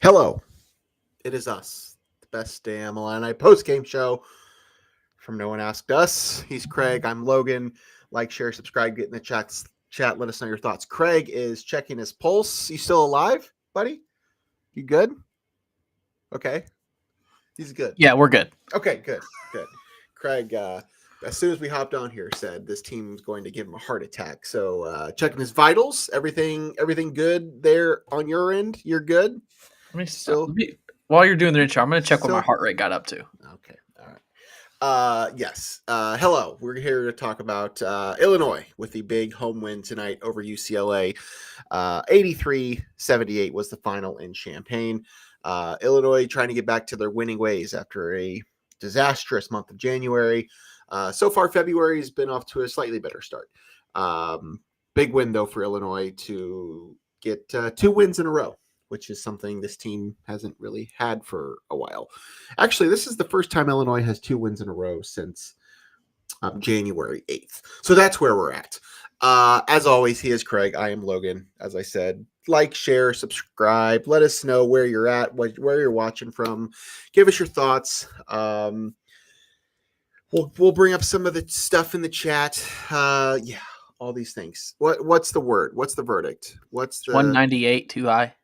Hello, it is us, the best Damn Illini Postgame Show from No One Asked Us. He's Craig, I'm Logan. Like, share, subscribe, get in the chat. Let us know your thoughts. Craig is checking his pulse. You still alive, buddy? You good? Okay. He's good. Yeah, we're good. Okay, good. Craig, as soon as we hopped on here, said this team's going to give him a heart attack. So checking his vitals, everything good there on your end? You're good? While you're doing the intro, I'm going to check what my heart rate got up to. Okay. All right. Yes. Hello. We're here to talk about Illinois with the big home win tonight over UCLA. 83-78 was the final in Champaign. Illinois trying to get back to their winning ways after a disastrous month of January. So far, February has been off to a slightly better start. Big win, though, for Illinois to get 2 wins in a row, which is something this team hasn't really had for a while. Actually, this is the first time Illinois has 2 wins in a row since January 8th. So that's where we're at. As always, he is Craig. I am Logan. As I said, like, share, subscribe. Let us know where you're at, where you're watching from. Give us your thoughts. We'll bring up some of the stuff in the chat. Yeah, all these things. What's the word? What's the verdict? What's the 198 too high?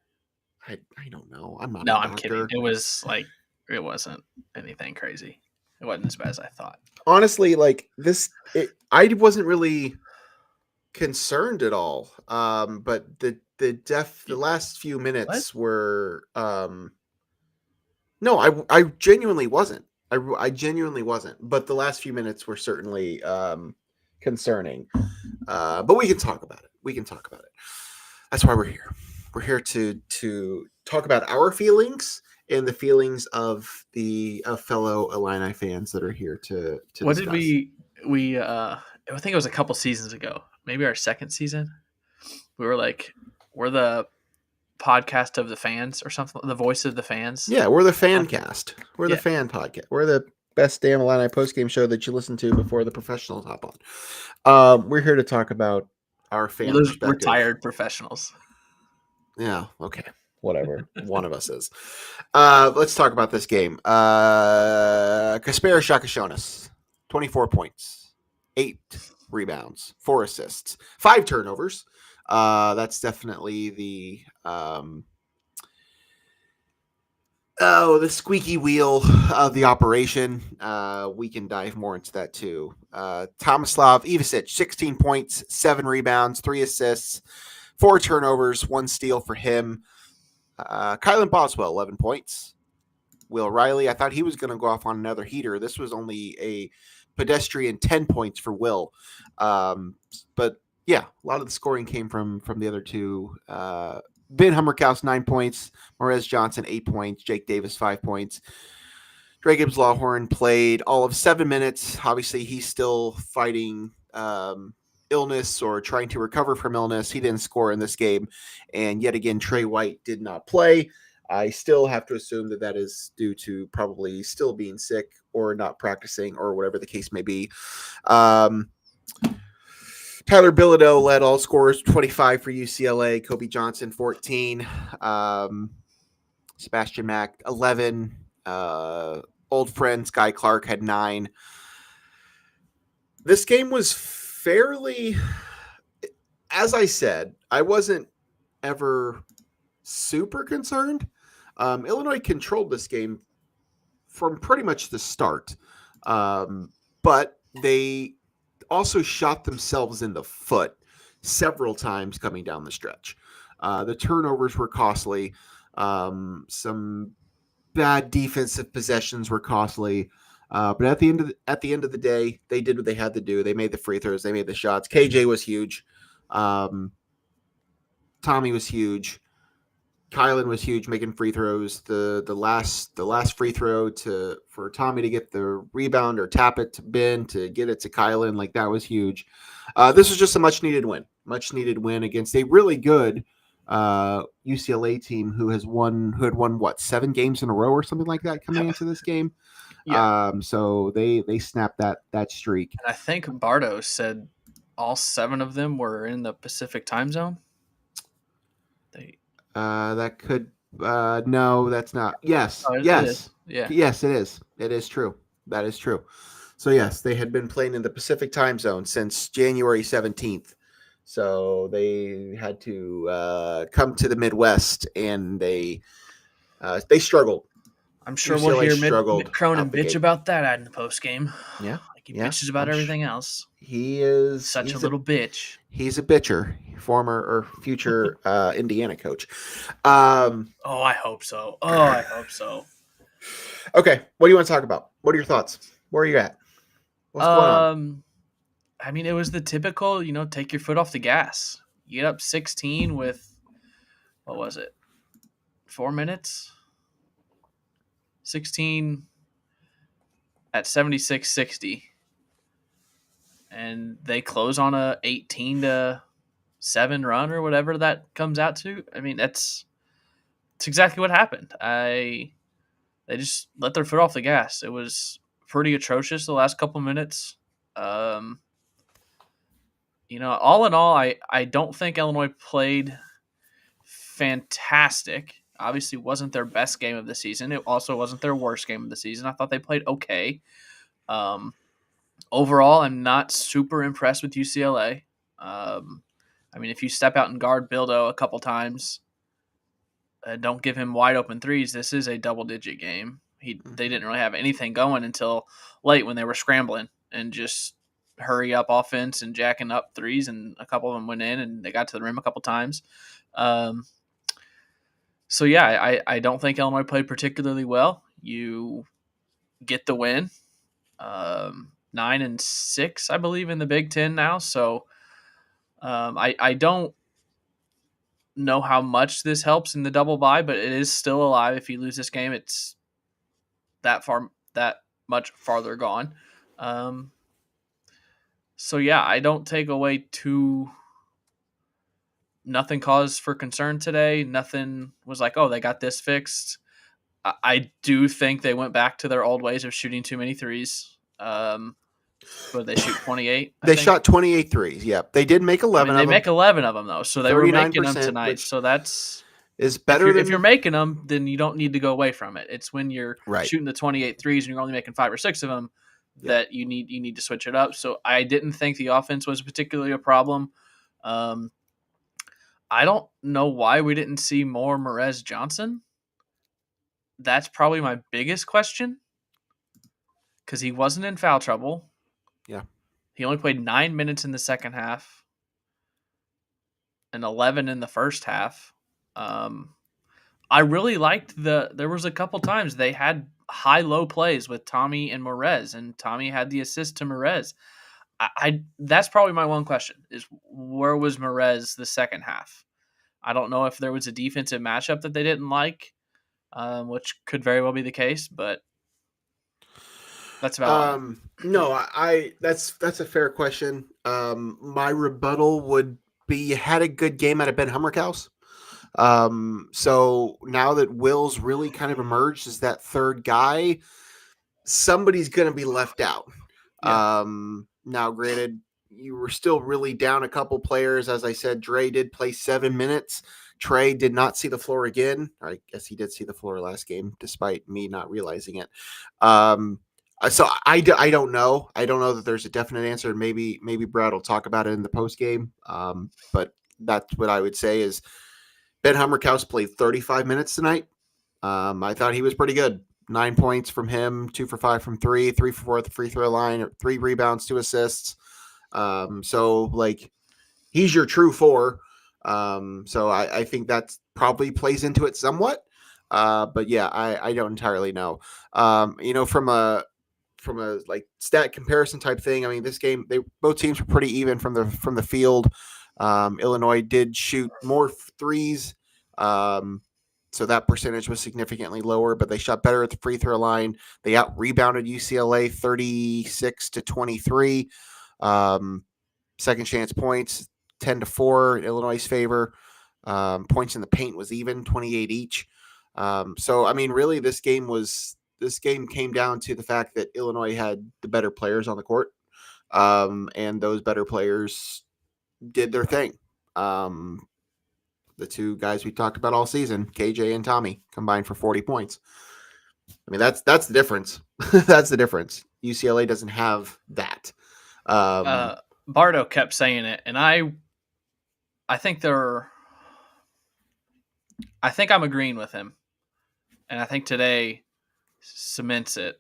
I don't know. I'm not. No, I'm kidding. It wasn't anything crazy. It wasn't as bad as I thought. Honestly, like this, I wasn't really concerned at all. But the last few minutes were. No, I genuinely wasn't. I genuinely wasn't. But the last few minutes were certainly concerning. But we can talk about it. That's why we're here. We're here to talk about our feelings and the feelings of the fellow Illini fans that are here to what discuss. Did we I think it was a couple seasons ago, maybe our second season. We were like, we're the podcast of the fans or something, the voice of the fans. Yeah, we're the fan cast. We're the fan podcast. We're the best Damn Illini postgame show that you listen to before the professionals hop on. We're here to talk about our fan perspective. Retired professionals. Yeah, okay. Whatever. One of us is. Let's talk about this game. Kasparas Jakucionis, 24 points, 8 rebounds, 4 assists, 5 turnovers. That's definitely the squeaky wheel of the operation. We can dive more into that too. Tomislav Ivisic, 16 points, 7 rebounds, 3 assists, 4 turnovers, 1 steal for him. Kylan Boswell, 11 points. Will Riley, I thought he was going to go off on another heater. This was only a pedestrian 10 points for Will. But yeah, a lot of the scoring came from the other two. Ben Hummerkaus, 9 points. Morez Johnson, 8 points. Jake Davis, 5 points. Dre Gibbs-Lawhorn played all of 7 minutes. Obviously, he's still fighting illness or trying to recover from illness. He didn't score in this game. And yet again, Trey White did not play. I still have to assume that is due to probably still being sick or not practicing or whatever the case may be. Tyler Bilodeau led all scorers, 25 for UCLA. Kobe Johnson, 14. Sebastian Mack, 11. Old friend Sky Clark had 9. This game was fairly, as I said, I wasn't ever super concerned. Illinois controlled this game from pretty much the start. But they also shot themselves in the foot several times coming down the stretch. The turnovers were costly. Some bad defensive possessions were costly. But at the end of the day, they did what they had to do. They made the free throws. They made the shots. KJ was huge. Tommy was huge. Kylan was huge, making free throws. The last free throw for Tommy to get the rebound or tap it to Ben to get it to Kylan, like that was huge. This was just a much needed win against a really good UCLA team who had won 7 games in a row or something like that coming into this game. Yeah. So they snapped that streak. And I think Bardo said all 7 of them were in the Pacific time zone. That could No, that's not. Yes, Oh, it is. yes, Yeah. yes. It is. It is true. That is true. So yes, they had been playing in the Pacific time zone since January 17th. So they had to come to the Midwest, and they struggled. I'm sure we'll UCLA hear Mick struggled out Cronin the bitch gate. about that in the post game, Yeah, like he yeah. bitches about everything else. He is. Such a little bitch. He's a bitcher, former or future Indiana coach. Um, Oh, I hope so. Oh, I hope so. okay, what do you want to talk about? What are your thoughts? Where are you at? What's going on? I mean, it was the typical, take your foot off the gas. You get up 16 with, what was it, 4 minutes? 16 at 76-60. And they close on a 18-7 run or whatever that comes out to. I mean, it's exactly what happened. They just let their foot off the gas. It was pretty atrocious the last couple minutes. All in all, I don't think Illinois played fantastic. Obviously, wasn't their best game of the season. It also wasn't their worst game of the season. I thought they played okay. Um, Overall, I'm not super impressed with UCLA. I mean, if you step out and guard Bildo a couple times, don't give him wide open threes. This is a double digit game. They didn't really have anything going until late when they were scrambling and just hurry up offense and jacking up threes, and a couple of them went in and they got to the rim a couple times. So yeah, I don't think Illinois played particularly well. You get the win, 9-6, I believe, in the Big Ten now. So I don't know how much this helps in the double bye, but it is still alive. If you lose this game, it's that much farther gone. So yeah, I don't take away nothing cause for concern today. Nothing was like, oh, they got this fixed. I do think they went back to their old ways of shooting too many threes. But they shoot 28. They shot 28 threes. Yeah, they did make 11. They make 11 of them though, so they were making them 39%, tonight. So that's is better if you're making them, then you don't need to go away from it. It's when you're shooting the 28 threes and you're only making 5 or 6 of them that you need to switch it up. So I didn't think the offense was particularly a problem. I don't know why we didn't see more Merez Johnson. That's probably my biggest question, because he wasn't in foul trouble. Yeah. He only played 9 minutes in the second half and 11 in the first half. I really liked there was a couple times they had high-low plays with Tommy and Merez, and Tommy had the assist to Merez. That's probably my one question, is where was Merez the second half? I don't know if there was a defensive matchup that they didn't like, which could very well be the case, but that's about no, that's a fair question. My rebuttal would be, you had a good game out of Ben Hummerkaus. So now that Will's really kind of emerged as that third guy, somebody's going to be left out. Yeah. Now, granted, you were still really down a couple players. As I said, Dre did play 7 minutes. Trey did not see the floor again. I guess he did see the floor last game, despite me not realizing it. So I don't know. I don't know that there's a definite answer. Maybe Brad will talk about it in the post game. But that's what I would say is Ben Hummerkaus played 35 minutes tonight. I thought he was pretty good. 9 points from him, 2 for 5 from 3, 3 for 4 at the free throw line, 3 rebounds, 2 assists. So like, he's your true 4. So I think that probably plays into it somewhat. But yeah, I don't entirely know. From a like stat comparison type thing, I mean, this game, both teams were pretty even from the field. Illinois did shoot more threes. So that percentage was significantly lower, but they shot better at the free throw line. They out rebounded UCLA 36-23. Second chance points 10-4 in Illinois' favor. Points in the paint was even 28 each. So I mean, really, this game came down to the fact that Illinois had the better players on the court, and those better players did their thing. the two guys we talked about all season, KJ and Tommy, combined for 40 points. I mean, that's the difference. That's the difference. UCLA doesn't have that. Bardo kept saying it, and I think I'm agreeing with him, and I think today cements it.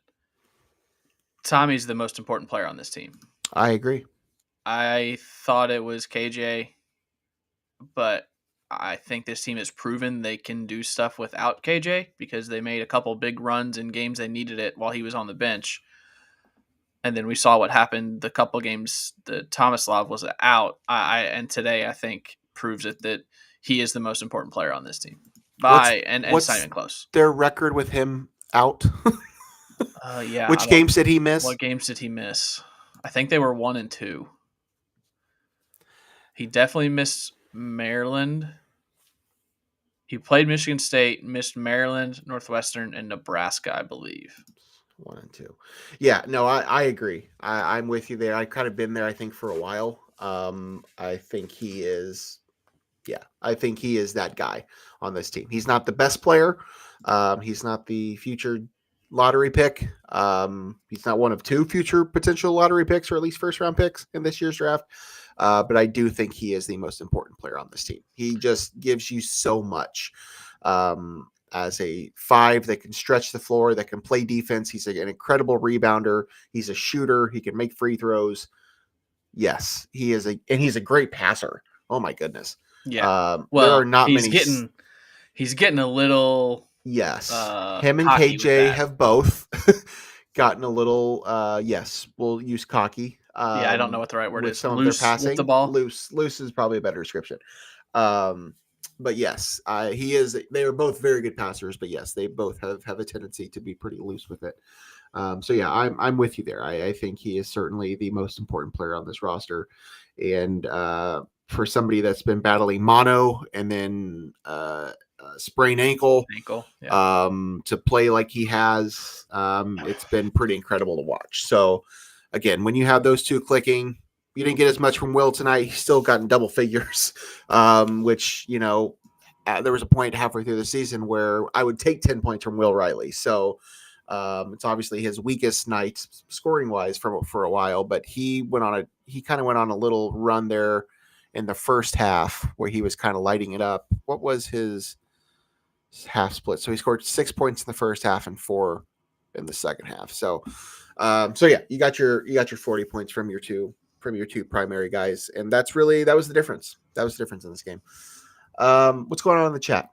Tommy's the most important player on this team. I agree. I thought it was KJ, but I think this team has proven they can do stuff without KJ because they made a couple big runs in games they needed it while he was on the bench. And then we saw what happened the couple games that Tomislav was out. And today I think proves it that he is the most important player on this team. And it's not even close. Their record with him out? Yeah. Which games did he miss? What games did he miss? I think they were 1 and 2. He definitely missed Maryland. He played Michigan State, missed Maryland, Northwestern, and Nebraska, I believe. 1 and 2. Yeah, no, I agree. I'm with you there. I've kind of been there, I think, for a while. I think he is that guy on this team. He's not the best player. He's not the future lottery pick. He's not one of 2 future potential lottery picks, or at least first-round picks in this year's draft. But I do think he is the most important player on this team. He just gives you so much. As a 5 that can stretch the floor, that can play defense. He's an incredible rebounder. He's a shooter. He can make free throws. Yes, he's a great passer. Oh my goodness. Yeah. There are not he's many. He's getting a little. Yes. Him and KJ have both gotten a little. Yes, we'll use cocky. I don't know what the right word is. Some loose of their passing. With the ball. Loose is probably a better description. But yes, he is. They are both very good passers. But yes, they both have a tendency to be pretty loose with it. So yeah, I'm with you there. I think he is certainly the most important player on this roster, and for somebody that's been battling mono and then sprained ankle, to play like he has, it's been pretty incredible to watch. So again, when you have those two clicking. You didn't get as much from Will tonight. He's still gotten double figures, which, there was a point halfway through the season where I would take 10 points from Will Riley. So it's obviously his weakest night scoring wise for a while, but he kind of went on a little run there in the first half where he was kind of lighting it up. What was his half split? So he scored 6 points in the first half and 4 in the second half. So yeah, you got your 40 points from your two primary guys. And that was the difference. That was the difference in this game. What's going on in the chat?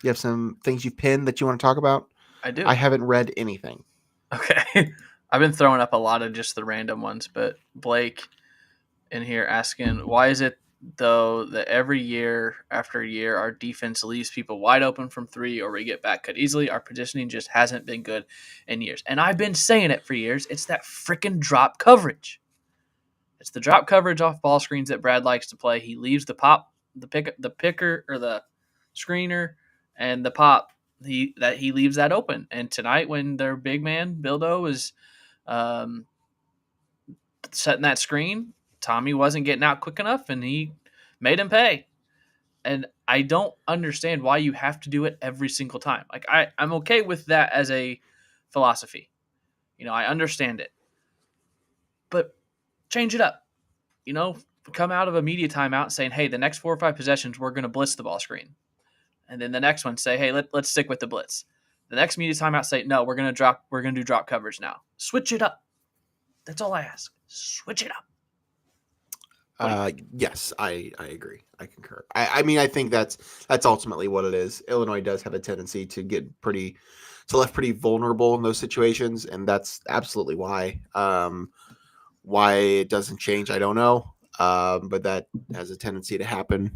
You have some things you've pinned that you want to talk about? I do. I haven't read anything. Okay. I've been throwing up a lot of just the random ones, but Blake in here asking, why is it though that every year after year our defense leaves people wide open from 3 or we get back cut easily? Our positioning just hasn't been good in years. And I've been saying it for years. It's that freaking drop coverage. It's the drop coverage off ball screens that Brad likes to play. He leaves the pop, the picker or the screener, and the pop. He leaves that open. And tonight, when their big man Bildo was setting that screen, Tommy wasn't getting out quick enough, and he made him pay. And I don't understand why you have to do it every single time. Like I'm okay with that as a philosophy. I understand it, but change it up. Come out of a media timeout saying, hey, the next 4 or 5 possessions, we're going to blitz the ball screen. And then the next one say, hey, let's stick with the blitz. The next media timeout say, no, we're going to do drop coverage now. Switch it up. That's all I ask. Switch it up. Yes, I agree. I concur. I mean, I think that's ultimately what it is. Illinois does have a tendency to get left pretty vulnerable in those situations. And that's absolutely why. Why it doesn't change, I don't know. But that has a tendency to happen.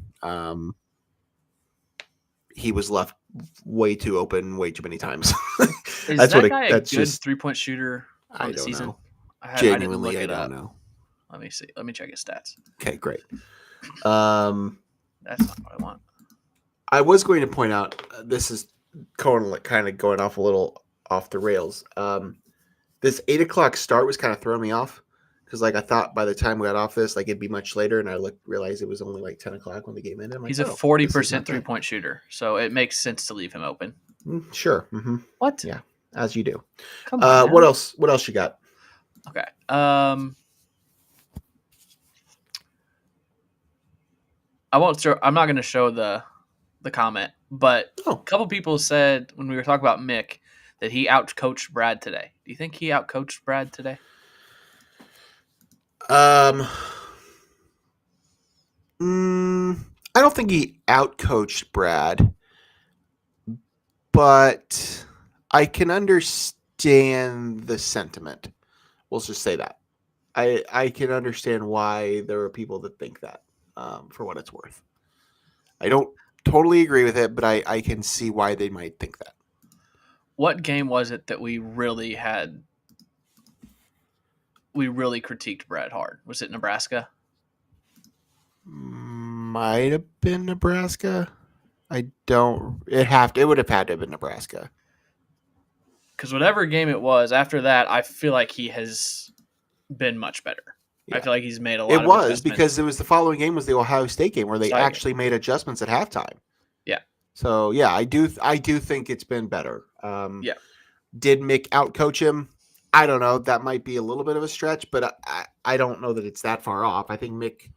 He was left way too open way too many times. Is that guy a good 3-point shooter on the season? Genuinely, I don't know. Let me see. Let me check his stats. Okay, great. That's not what I want. I was going to point out, this is kind of going off a little off the rails. This 8:00 start was kind of throwing me off. because like I thought by the time we got off this, like it'd be much later, and I realized it was only like 10 o'clock when the game ended. I'm like, He's a 40% 3-point shooter, so it makes sense to leave him open. Sure. Mm-hmm. What? Yeah, as you do. Come on. What else? What else you got? Okay. I won't show. I'm not going to show the comment, but a couple people said when we were talking about Mick that he outcoached Brad today. Do you think he outcoached Brad today? I don't think he outcoached Brad, but I can understand the sentiment. We'll just say that. I can understand why there are people that think that, for what it's worth. I don't totally agree with it, but I can see why they might think that. What game was it that we really critiqued Brad hard? Was it Nebraska? Might have been Nebraska. It would have had to have been Nebraska. Because whatever game it was, after that, I feel like he has been much better. Yeah. I feel like he's made a lot of adjustments. Because it was the following game was the Ohio State game where they actually made adjustments at halftime. Yeah. So, yeah, I do think it's been better. Yeah. Did Mick outcoach him? I don't know. That might be a little bit of a stretch, but I don't know that it's that far off. I think Mick,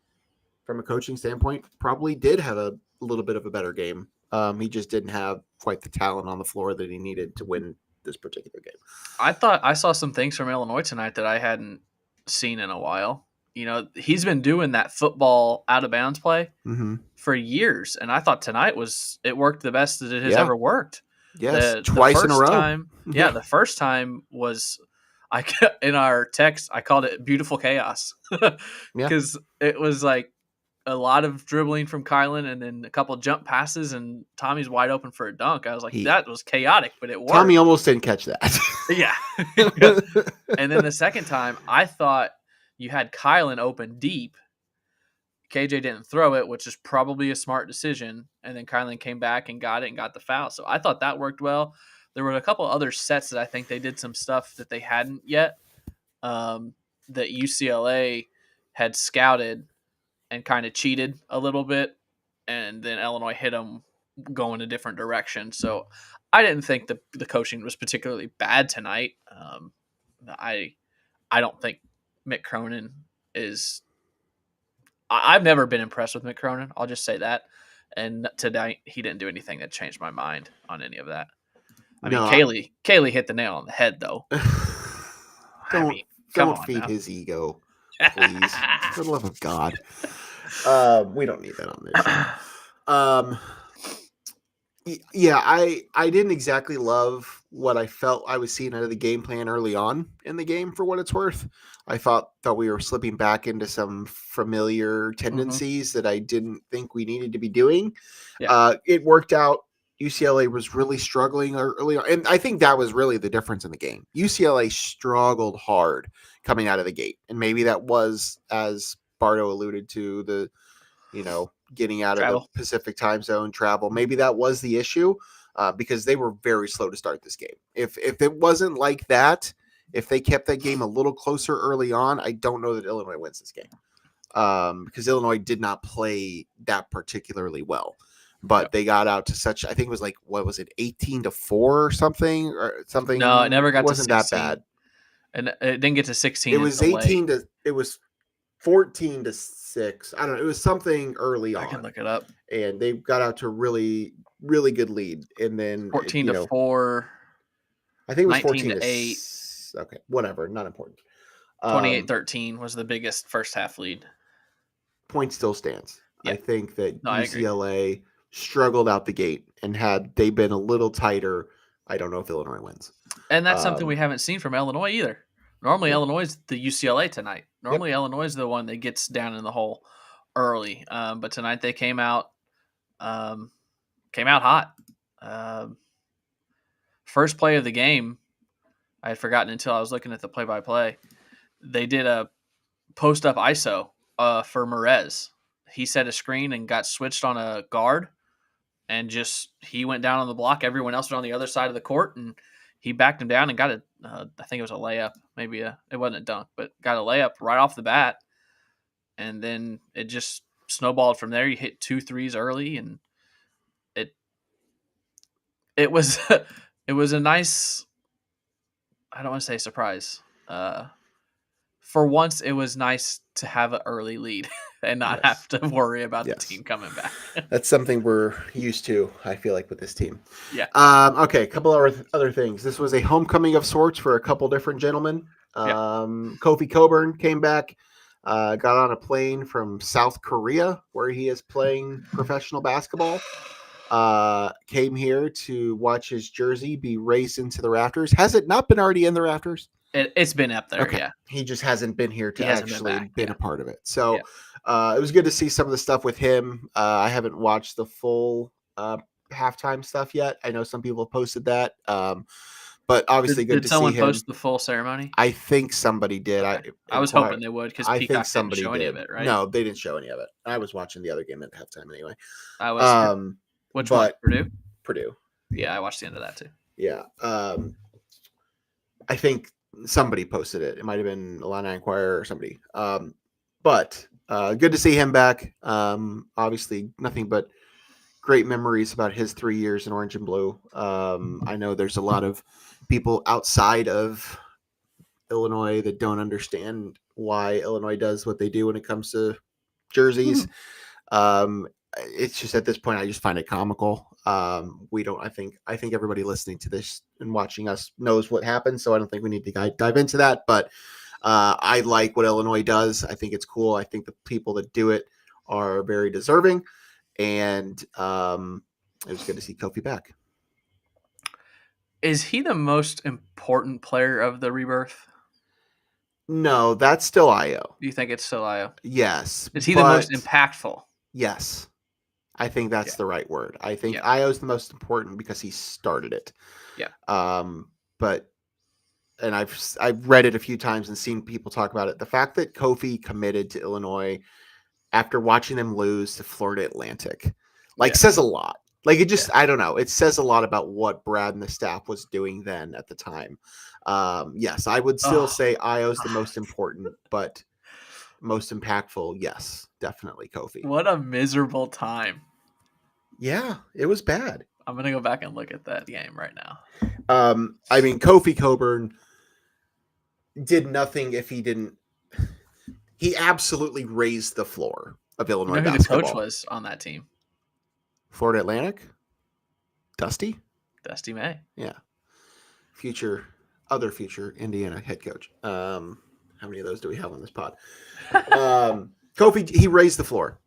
from a coaching standpoint, probably did have a little bit of a better game. He just didn't have quite the talent on the floor that he needed to win this particular game. I thought I saw some things from Illinois tonight that I hadn't seen in a while. You know, he's been doing that football out of bounds play for years, and I thought tonight it worked the best that it has ever worked. Yes, twice in a row. The first time was in our text I called it beautiful chaos because it was like a lot of dribbling from Kylan and then a couple of jump passes and Tommy's wide open for a dunk. I was like, that was chaotic, but it worked. Tommy almost didn't catch that. Yeah. And then the second time, I thought you had Kylan open deep. KJ didn't throw it, which is probably a smart decision. And then Kylan came back and got it and got the foul. So I thought that worked well. There were a couple other sets that I think they did some stuff that they hadn't yet, that UCLA had scouted and kind of cheated a little bit, and then Illinois hit them going a different direction. So I didn't think the coaching was particularly bad tonight. I don't think Mick Cronin is – I've never been impressed with Mick Cronin. I'll just say that. And tonight he didn't do anything that changed my mind on any of that. I mean, Kaylee hit the nail on the head, though. Don't feed his ego, please. For the love of God. We don't need that on this show. Yeah, I didn't exactly love what I felt I was seeing out of the game plan early on in the game, for what it's worth. I thought we were slipping back into some familiar tendencies that I didn't think we needed to be doing. Yeah. It worked out. UCLA was really struggling early on, and I think that was really the difference in the game. UCLA struggled hard coming out of the gate, and maybe that was, as Bardo alluded to, the getting out of the Pacific time zone travel. Maybe that was the issue, because they were very slow to start this game. If it wasn't like that, if they kept that game a little closer early on, I don't know that Illinois wins this game, because Illinois did not play that particularly well. But they got out to such, I think it was like, what was it, 18-4 or something? No, it never got to 16. It wasn't that bad. And it didn't get to 16. It was 14-6. I don't know. It was something early on. I can look it up. And they got out to a really, really good lead. And then 14-4. I think it was 14-8. Okay, whatever. Not important. 28-13 was the biggest first half lead. Point still stands. Yeah. I think that UCLA struggled out the gate, and had they been a little tighter, I don't know if Illinois wins. And that's something we haven't seen from Illinois either. Normally, Illinois is the UCLA tonight. Normally, Illinois is the one that gets down in the hole early. But tonight they came out hot. First play of the game, I had forgotten until I was looking at the play-by-play. They did a post-up ISO for Merez. He set a screen and got switched on a guard, and he went down on the block. Everyone else went on the other side of the court, and he backed him down and got a, I think it was a layup, maybe it wasn't a dunk, but got a layup right off the bat. And then it just snowballed from there. You hit 2 threes early, and it was it was a nice, I don't want to say surprise. For once, it was nice to have an early lead and not have to worry about the team coming back. That's something we're used to, I feel like, with this team. Yeah. Okay, a couple of other things. This was a homecoming of sorts for a couple different gentlemen. Kofi Coburn came back, got on a plane from South Korea, where he is playing professional basketball. Came here to watch his jersey be raised into the rafters. Has it not been already in the rafters? It's been up there, okay. Yeah. He just hasn't been here to actually been a part of it. So Yeah. It was good to see some of the stuff with him. I haven't watched the full halftime stuff yet. I know some people have posted that. But obviously good to see him. Did someone post the full ceremony? I think somebody did. Okay. I was hoping they would, because Peacock didn't show any of it, right? No, they didn't show any of it. I was watching the other game at halftime anyway. I was. Which one? Purdue? Purdue. Yeah, I watched the end of that too. Yeah. I think somebody posted it. It might have been Illini Inquirer or somebody. But good to see him back. Obviously, nothing but great memories about his 3 years in orange and blue. I know there's a lot of people outside of Illinois that don't understand why Illinois does what they do when it comes to jerseys. It's just at this point, I just find it comical. We don't. I think everybody listening to this and watching us knows what happened, so I don't think we need to dive into that. But I like what Illinois does. I think it's cool. I think the people that do it are very deserving, and it was good to see Kofi back. Is he the most important player of the rebirth? No, that's still Io. Do you think it's still Io? Yes. Is he the most impactful? Yes. I think that's the right word. I think Io's the most important because he started it. Yeah. But I've read it a few times and seen people talk about it. The fact that Kofi committed to Illinois after watching them lose to Florida Atlantic, says a lot. Like, it just, I don't know. It says a lot about what Brad and the staff was doing then at the time. Yes, I would still say Io's the most important, but most impactful, yes, definitely Kofi. What a miserable time. Yeah, it was bad. I'm going to go back and look at that game right now. I mean, Kofi Coburn did nothing if he didn't. He absolutely raised the floor of Illinois basketball. Who the coach was on that team? Florida Atlantic? Dusty May. Yeah. Other future Indiana head coach. How many of those do we have on this pod? Kofi, he raised the floor.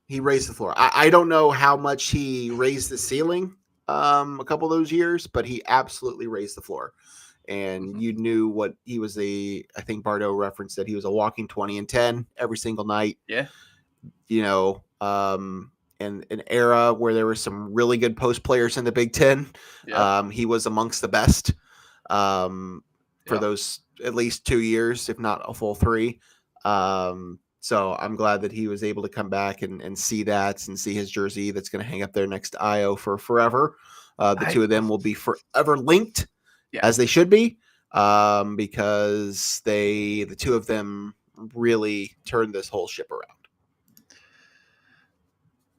I don't know how much he raised the ceiling a couple of those years, but he absolutely raised the floor. And you knew what he was I think Bardo referenced that he was a walking 20 and 10 every single night. Yeah. You know, in an era where there were some really good post players in the Big Ten. Yeah. He was amongst the best for those at least 2 years, if not a full 3. So I'm glad that he was able to come back and see that and see his jersey that's going to hang up there next to Io for forever. The two of them will be forever linked, as they should be, because the two of them really turned this whole ship around.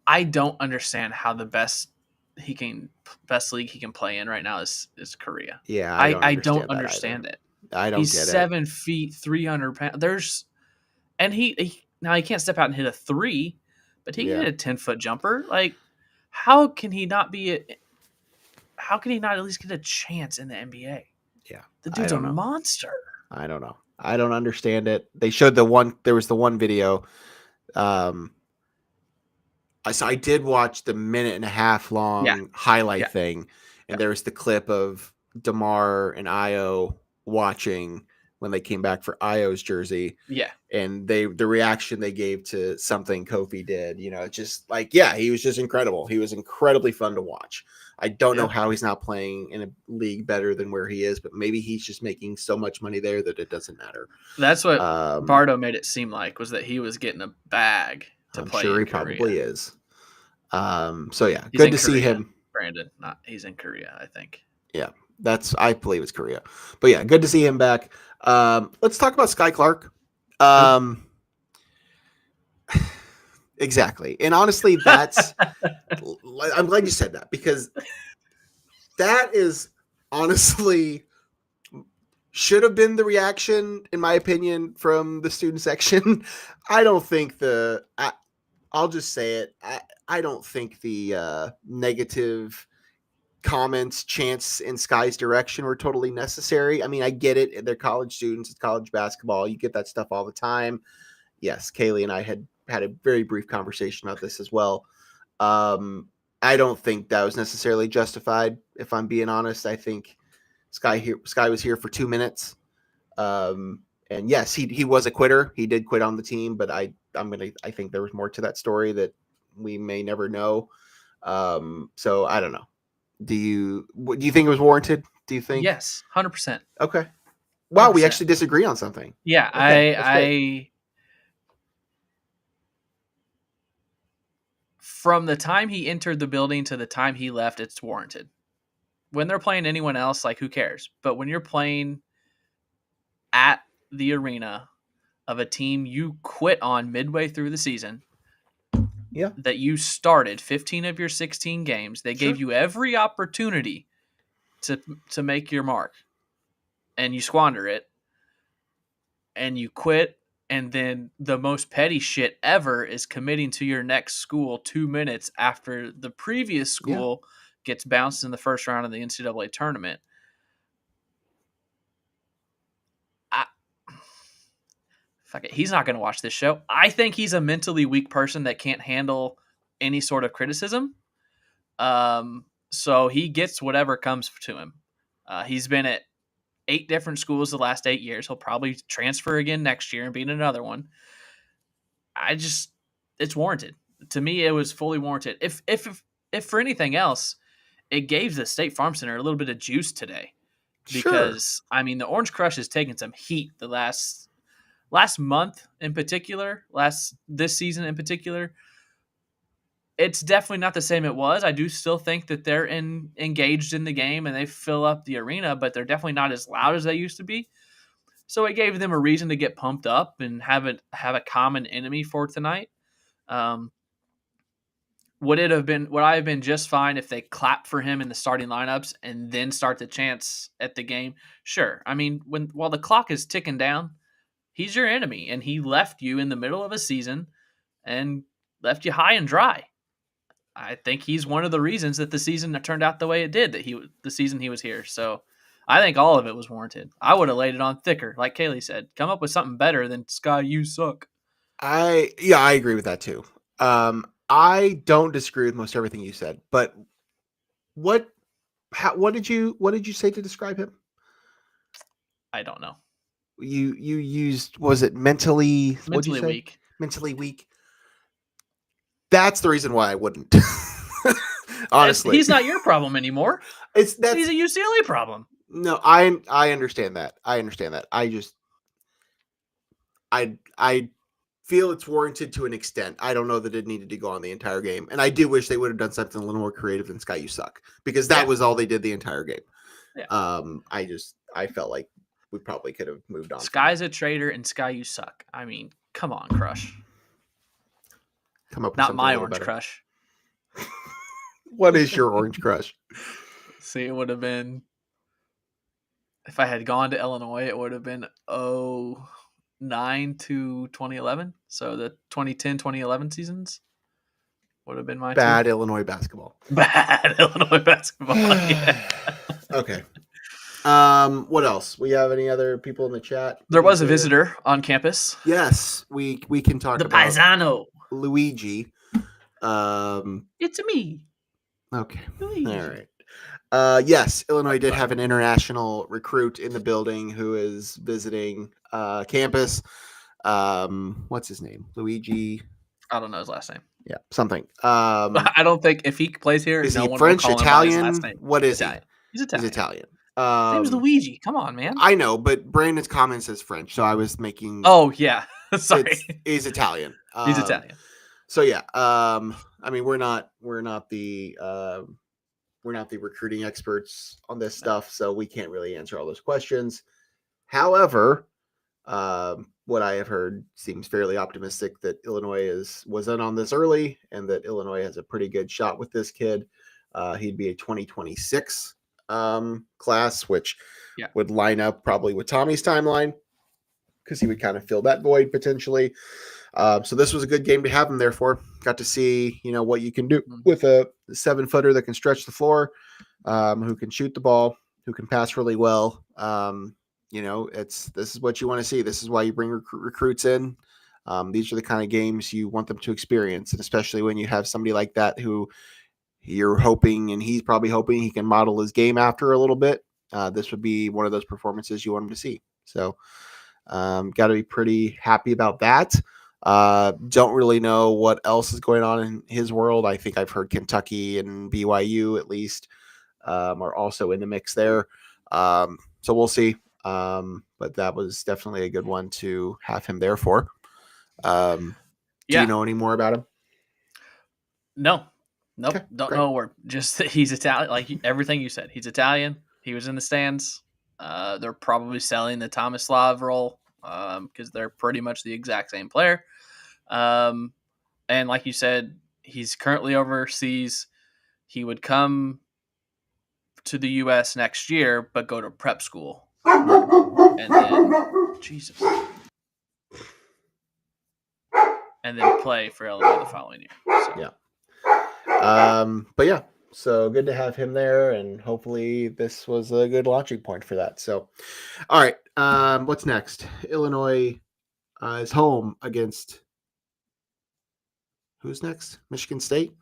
I don't understand how the best league he can play in right now is Korea. Yeah, I don't understand it. I don't He's get it. 7 feet, 300 pounds. And he now he can't step out and hit a 3, but he can hit a 10-foot jumper. Like, how can he not at least get a chance in the NBA? Yeah, the dude's a monster. I don't know. I don't understand it. They showed there was the one video. So I did watch the 1.5 minute long highlight thing, and there was the clip of DeMar and Io watching when they came back for Io's jersey. Yeah. And the reaction they gave to something Kofi did, just he was just incredible. He was incredibly fun to watch. I don't know how he's not playing in a league better than where he is, but maybe he's just making so much money there that it doesn't matter. That's what Bardo made it seem like, was that he was getting a bag to play. I'm sure he probably is. So yeah, he's good to see him. Brandon, he's in Korea, I think. Yeah. I believe it's Korea. But yeah, good to see him back. Let's talk about Sky Clark. Exactly. And honestly, I'm glad you said that, because that is honestly should have been the reaction, in my opinion, from the student section. I don't think I'll just say it. I don't think the negative comments, chants in Sky's direction were totally necessary. I mean, I get it. They're college students. It's college basketball. You get that stuff all the time. Yes, Kaylee and I had a very brief conversation about this as well. I don't think that was necessarily justified, if I'm being honest. I think Sky was here for 2 minutes. And yes, he was a quitter. He did quit on the team, but I think there was more to that story that we may never know. So I don't know. Do you think it was warranted? Do you think? Yes, 100%. Okay. Wow, 100%. we actually disagree on something. Yeah, okay, from the time he entered the building to the time he left, it's warranted. When they're playing anyone else, like, who cares? But when you're playing at the arena of a team you quit on midway through the season, that you started 15 of your 16 games, they gave you every opportunity to make your mark, and you squander it, and you quit. And then the most petty shit ever is committing to your next school 2 minutes after the previous school gets bounced in the first round of the NCAA tournament. Fuck it. He's not going to watch this show. I think he's a mentally weak person that can't handle any sort of criticism. So he gets whatever comes to him. He's been at 8 different schools the last 8 years. He'll probably transfer again next year and be in another one. It's warranted. To me, it was fully warranted. If for anything else, it gave the State Farm Center a little bit of juice today. Because, I mean, the Orange Crush has taken some heat the last month in particular, this season in particular. It's definitely not the same it was. I do still think that they're engaged in the game and they fill up the arena, but they're definitely not as loud as they used to be. So it gave them a reason to get pumped up and have a common enemy for tonight. Would I have been just fine if they clapped for him in the starting lineups and then start the chants at the game? Sure. I mean, while the clock is ticking down, he's your enemy, and he left you in the middle of a season and left you high and dry. I think he's one of the reasons that the season turned out the way it did, the season he was here. So I think all of it was warranted. I would have laid it on thicker, like Kaylee said. Come up with something better than Sky, you suck. I agree with that too. I don't disagree with most everything you said, but what did you say to describe him? I don't know. You used, was it mentally weak? Mentally weak. That's the reason why I wouldn't. Honestly, he's not your problem anymore. He's a UCLA problem. No, I understand that. I feel it's warranted to an extent. I don't know that it needed to go on the entire game, and I do wish they would have done something a little more creative than "Sky, you suck," because that was all they did the entire game. Yeah. I felt like we probably could have moved on. Sky's a traitor, and Sky, you suck. I mean, come on, Crush. Come up with not my orange crush. What is your orange crush? See, it would have been, if I had gone to Illinois, it would have been 2009 to 2011. So the 2010-2011 seasons would have been my bad Illinois basketball. Bad Illinois basketball. Yeah. Okay. What else? We have any other people in the chat? There was a visitor on campus. Yes, we can talk the about Paisano. Luigi. It's me. Okay. Luigi. All right. Yes, Illinois did have an international recruit in the building who is visiting campus. What's his name? Luigi. I don't know his last name. Yeah, something. I don't think if he plays here, is he French, Italian? What is Italian. He's Italian. He's Italian. His name's Luigi. Come on, man. I know, but Brandon's comment says French, so I was making. Oh yeah, sorry. He's Italian. He's Italian. So yeah, I mean, we're not the we're not the recruiting experts on this stuff, so we can't really answer all those questions. However, what I have heard seems fairly optimistic that Illinois was in on this early, and that Illinois has a pretty good shot with this kid. He'd be a 2026 class, which would line up probably with Tommy's timeline, because he would kind of fill that void potentially. So this was a good game to have him there for. Got to see, what you can do with a 7-footer that can stretch the floor, who can shoot the ball, who can pass really well. This is what you want to see. This is why you bring recruits in. These are the kind of games you want them to experience, and especially when you have somebody like that who you're hoping, and he's probably hoping he can model his game after a little bit. This would be one of those performances you want him to see. So got to be pretty happy about that. Don't really know what else is going on in his world. I think I've heard Kentucky and BYU at least are also in the mix there. So we'll see. But that was definitely a good one to have him there for. Do you know any more about him? No. Nope. Okay, don't great. know a word. Just that he's Italian. Like everything you said. He's Italian. He was in the stands. They're probably selling the Tomislav role because they're pretty much the exact same player. And like you said, he's currently overseas. He would come to the U.S. next year, but go to prep school. And then, Jesus. And then play for Illinois the following year. So. Yeah. But yeah, so good to have him there, and hopefully this was a good launching point for that. So, all right. What's next? Illinois is home against who's next? Michigan State.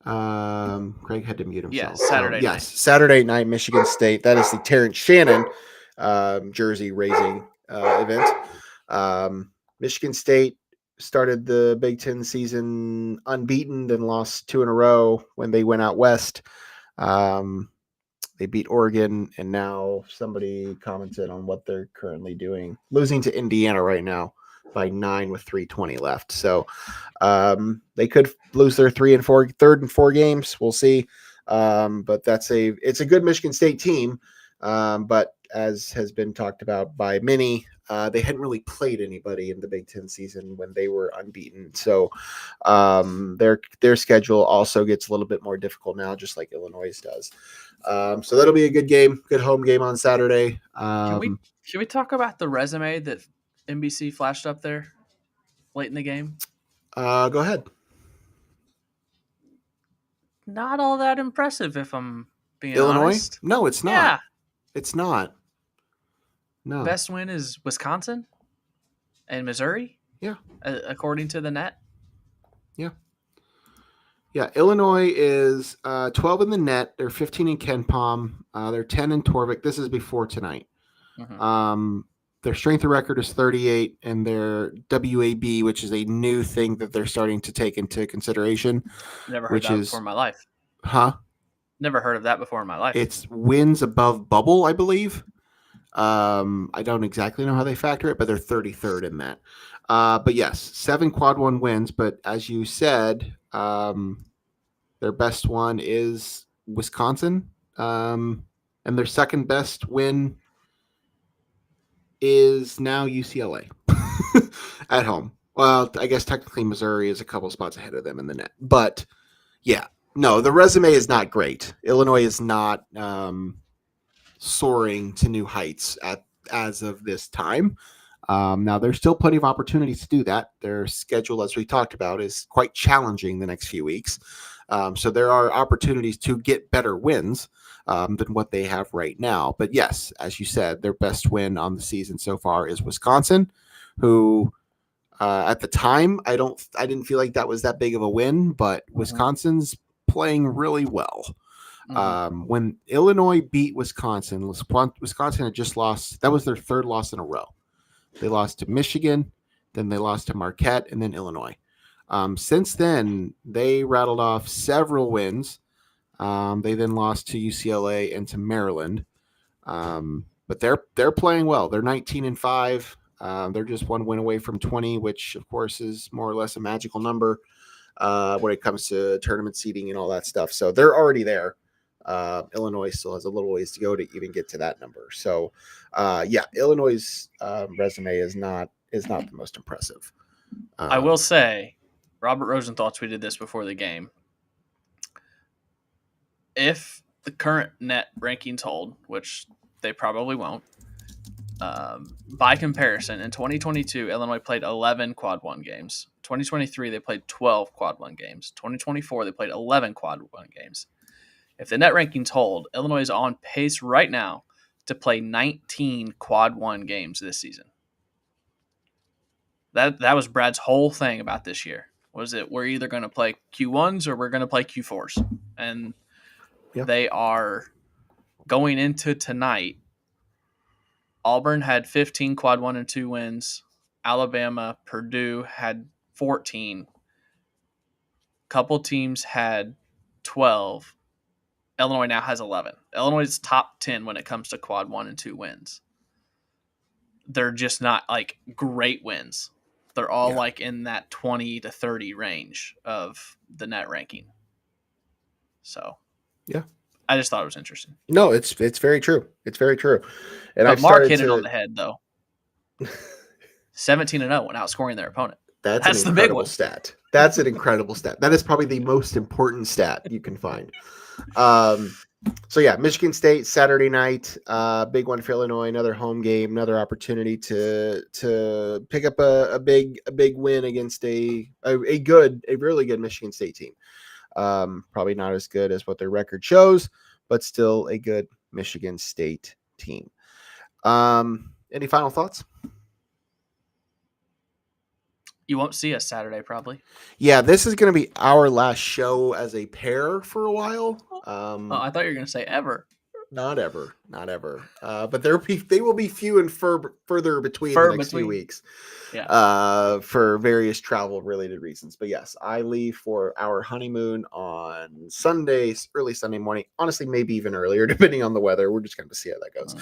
Craig had to mute himself. Yes, Saturday night. Yes, Saturday night, Michigan State. That is the Terrence Shannon jersey raising event. Michigan State started the Big Ten season unbeaten, then lost 2 in a row when they went out west. They beat Oregon, and now somebody commented on what they're currently doing, losing to Indiana right now by 9 with 3:20 left. So they could lose their third and four games. We'll see. But it's a good Michigan State team. But as has been talked about by many, they hadn't really played anybody in the Big Ten season when they were unbeaten. So their schedule also gets a little bit more difficult now, just like Illinois does. So that'll be a good game, good home game on Saturday. Can we talk about the resume that NBC flashed up there late in the game? Go ahead. Not all that impressive, if I'm being Illinois? honest. No, it's not. Yeah. It's not. No. Best win is Wisconsin and Missouri. Yeah. According to the net. Yeah. Yeah. Illinois is 12 in the net. They're 15 in KenPom. They're 10 in Torvik. This is before tonight. Mm-hmm. Their strength of record is 38, and their WAB, which is a new thing that they're starting to take into consideration. Never heard that before in my life. Huh? Never heard of that before in my life. It's wins above bubble, I believe. I don't exactly know how they factor it, but they're 33rd in that. But yes, 7 quad 1 wins. But as you said, their best one is Wisconsin. And their second best win is now UCLA at home. Well, I guess technically Missouri is a couple spots ahead of them in the net. But yeah, no, the resume is not great. Illinois is not soaring to new heights as of this time. Now, there's still plenty of opportunities to do that. Their schedule, as we talked about, is quite challenging the next few weeks. So there are opportunities to get better wins than what they have right now. But yes, as you said, their best win on the season so far is Wisconsin, who at the time, I didn't feel like that was that big of a win, but Wisconsin's playing really well. Mm-hmm. When Illinois beat Wisconsin had just lost. That was their third loss in a row. They lost to Michigan, then they lost to Marquette, and then Illinois. Since then, they rattled off several wins. They then lost to UCLA and to Maryland. But they're playing well. They're 19-5. They're just one win away from 20, which of course is more or less a magical number. when it comes to tournament seeding and all that stuff. So they're already there. Illinois still has a little ways to go to even get to that number. So, Illinois' resume is not the most impressive. I will say, Robert Rosenthal tweeted this before the game. If the current net rankings hold, which they probably won't, by comparison, in 2022, Illinois played 11 quad 1 games. 2023, they played 12 quad 1 games. 2024, they played 11 quad 1 games. If the net rankings hold, Illinois is on pace right now to play 19 quad 1 games this season. That was Brad's whole thing about this year. Was it we're either going to play Q1s or we're going to play Q4s. And they are going into tonight. Auburn had 15 quad 1 and 2 wins. Alabama, Purdue had 14. Couple teams had 12. Illinois now has 11. Illinois is top 10 when it comes to quad 1 and 2 wins. They're just not like great wins. They're all like in that 20 to 30 range of the net ranking. So, I just thought it was interesting. No, it's very true. It's very true. And but Mark hit it on the head, though. 17-0 when outscoring their opponent. That's an incredible stat. That's an incredible stat. That is probably the most important stat you can find. Michigan State Saturday night, big one for Illinois. Another home game, another opportunity to pick up a big win against a really good Michigan State team. Probably not as good as what their record shows, but still a good Michigan State team. Any final thoughts? You won't see us Saturday, probably. Yeah, this is going to be our last show as a pair for a while. I thought you were going to say ever. Not ever. But they will be few and further between the next few weeks. Yeah. For various travel-related reasons. But yes, I leave for our honeymoon on Sunday, early Sunday morning. Honestly, maybe even earlier, depending on the weather. We're just going to see how that goes.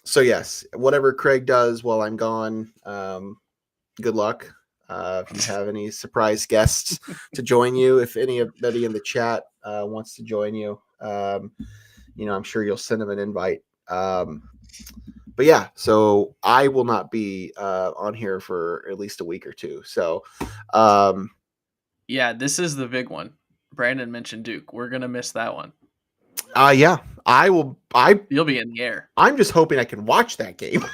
So yes, whatever Craig does while I'm gone, good luck. If you have any surprise guests to join you, if anybody in the chat wants to join you, I'm sure you'll send them an invite. But yeah, so I will not be on here for at least a week or two. So, this is the big one. Brandon mentioned Duke. We're gonna miss that one. Yeah, I will. You'll be in the air. I'm just hoping I can watch that game.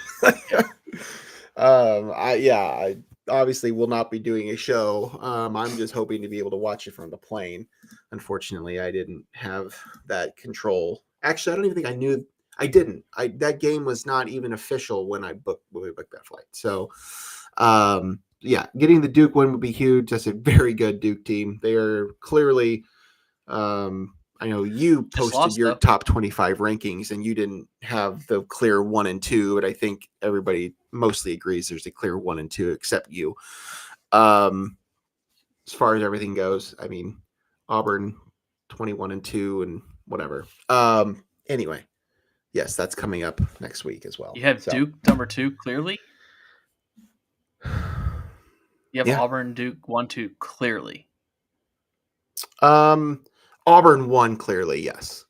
I obviously will not be doing a show. I'm just hoping to be able to watch it from the plane. Unfortunately, I didn't have that control. Actually, I don't even think I knew. I didn't. That game was not even official when we booked that flight. So, getting the Duke win would be huge. That's a very good Duke team. They are clearly. I know you posted your top 25 rankings and you didn't have the clear 1 and 2, but I think everybody mostly agrees there's a clear 1 and 2 except you. As far as everything goes, I mean, Auburn 21 and 2 and whatever. Anyway, yes, that's coming up next week as well. You have Duke number 2 clearly? You have Auburn, Duke 1-2 clearly. Auburn won clearly, yes.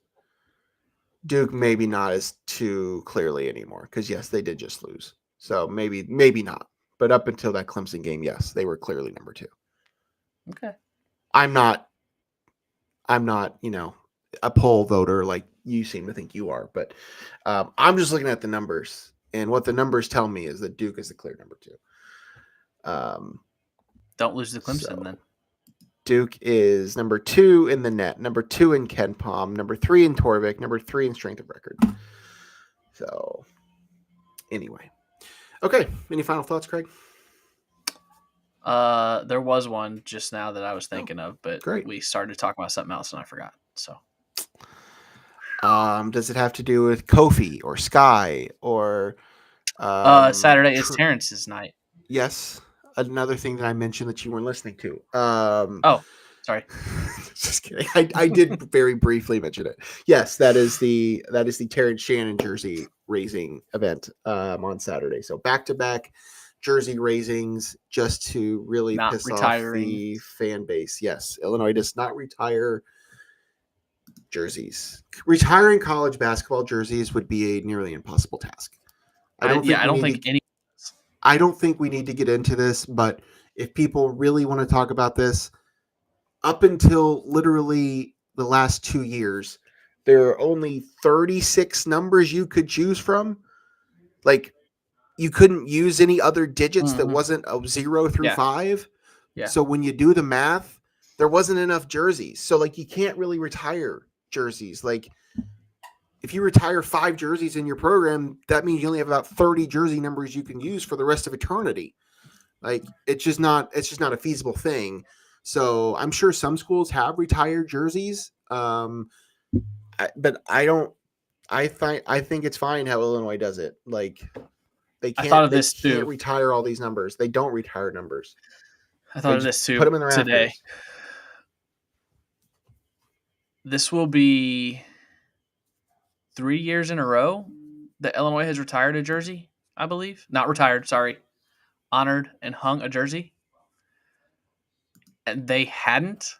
Duke maybe not as too clearly anymore because yes, they did just lose. So maybe not. But up until that Clemson game, yes, they were clearly number 2. Okay. I'm not, a poll voter like you seem to think you are, but I'm just looking at the numbers, and what the numbers tell me is that Duke is the clear number 2. Don't lose to Clemson then. Duke is number 2 in the net, number 2 in Ken Palm, number 3 in Torvik, number 3 in strength of record. So, anyway. Okay, any final thoughts, Craig? There was one just now that I was thinking of, but great. We started talking about something else and I forgot. So, does it have to do with Kofi or Sky or Saturday is Terrence's night? Yes. Another thing that I mentioned that you weren't listening to. Sorry. Just kidding. I did very briefly mention it. Yes, that is the Terrence Shannon jersey raising event on Saturday. So back-to-back jersey raisings just to really Not piss retiring. off the fan base. Yes, Illinois does not retire jerseys. Retiring college basketball jerseys would be a nearly impossible task. I don't think we need to get into this, but if people really want to talk about this, up until literally the last 2 years, there are only 36 numbers you could choose from. Like, you couldn't use any other digits that wasn't a 0 through 5. Yeah. So when you do the math, there wasn't enough jerseys. So, like, you can't really retire jerseys. Like, if you retire 5 jerseys in your program, that means you only have about 30 jersey numbers you can use for the rest of eternity. Like, it's just not a feasible thing. So I'm sure some schools have retired jerseys. But I think it's fine how Illinois does it. Like, they can't retire all these numbers. They don't retire numbers. I thought of this too. Put them in the rafters. Today. This will be 3 years in a row that Illinois has retired a jersey, I believe. Not retired, sorry. Honored and hung a jersey. And they hadn't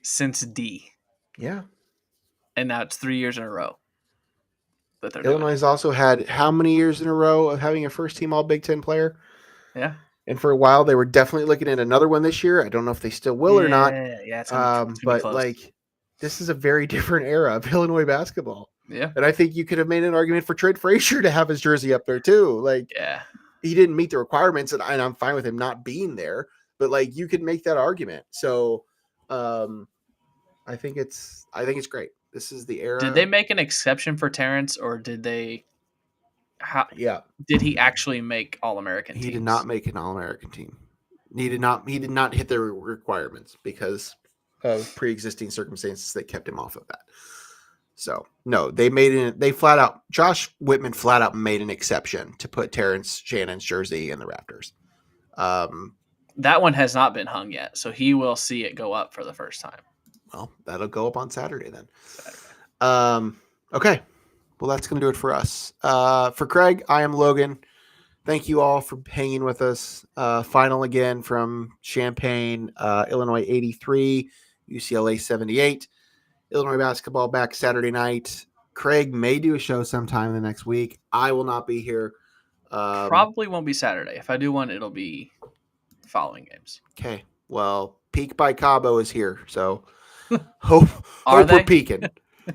since D. Yeah. And now it's 3 years in a row that they're Illinois has also had how many years in a row of having a first-team All-Big Ten player? Yeah. And for a while, they were definitely looking at another one this year. I don't know if they still will or not. Yeah, it's gonna be close. Like, this is a very different era of Illinois basketball. Yeah. And I think you could have made an argument for Trent Frazier to have his jersey up there too. Like, yeah, he didn't meet the requirements, and I'm fine with him not being there. But, like, you could make that argument. So, I think it's great. This is the era. Did they make an exception for Terrence, or did they? Did he actually make All-American teams? He did not make an All-American team. He did not hit their requirements because of pre-existing circumstances that kept him off of that. So, no, Josh Whitman flat out made an exception to put Terrence Shannon's jersey in the rafters. That one has not been hung yet, so he will see it go up for the first time. Well, that'll go up on Saturday then. Okay. Well, that's going to do it for us. For Craig, I am Logan. Thank you all for hanging with us. Final again from Champaign, Illinois 83, UCLA 78. Illinois basketball back Saturday night. Craig may do a show sometime in the next week. I will not be here. Probably won't be Saturday. If I do one, it'll be following games. Okay. Well, Peak by Cabo is here, so hope we're peaking.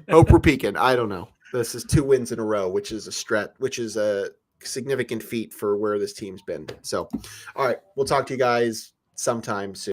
Hope we're peaking. I don't know. This is 2 wins in a row, which is a significant feat for where this team's been. So, all right, we'll talk to you guys sometime soon.